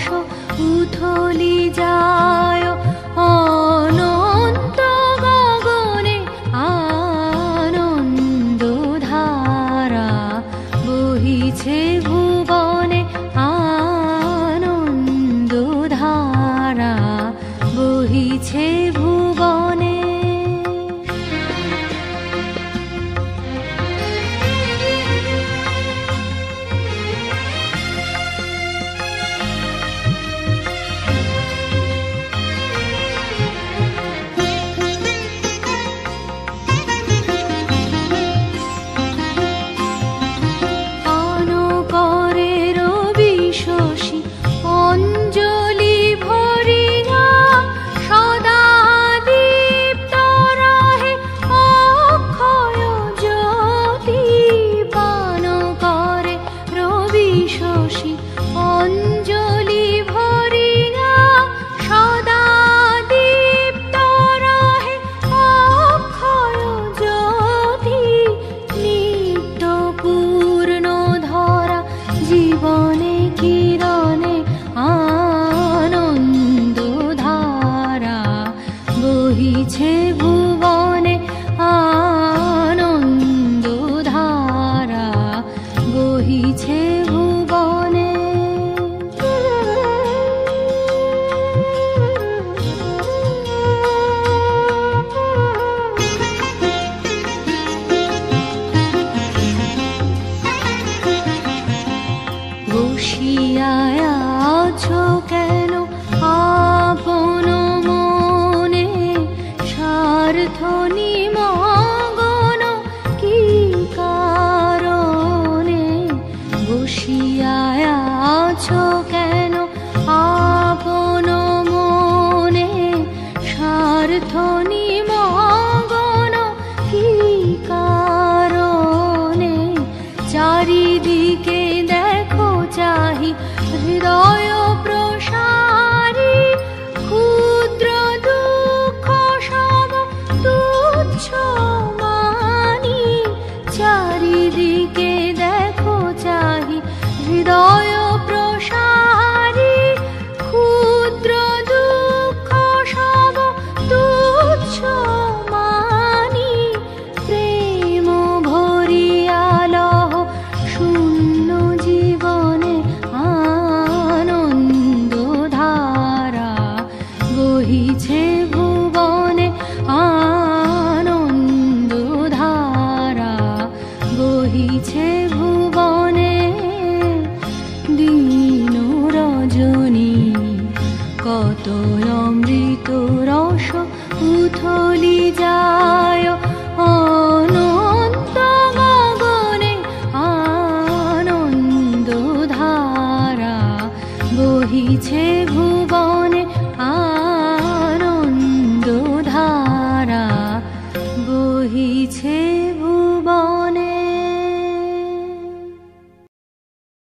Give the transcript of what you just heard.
রস উথলি যায় অনন্ত গগনে, আনন্দ ধারা বহিছে ভুবনে, আনন্দ ধারা বহিছে ভুবনে। জীবনে কিরণে আনন্দ ধারা বহিছে ভুবনে, আনন্দ ধারা বহিছে ভুবনে। বসিয়া আছো কেন আপন মনে, স্বার্থ নিমগ্ন কি কারণে? বসিয়া আছো কেন আপন মনে, স্বার্থ নিমগ্ন কি কারণে? চারিদিকে দেখো চাহি হৃদয় প্রসারী, ক্ষুদ্র দুঃখ সব তুচ্ছ মানি। চারিদিকে দেখো চাহি হৃদয় প্রসারী, ক্ষুদ্র দুঃখ সব তুচ্ছ মানি। প্রেম ভরিয়া লহ শূন্য জীবনে, আনন্দ ধারা বহিছে ভুবনে, আনন্দ ধারা বহিছে ভুবনে। দিন রজনী কত অমৃত রস উথলি যায় অনন্ত গগনে, আনন্দ ধারা বহিছে ভুবনে।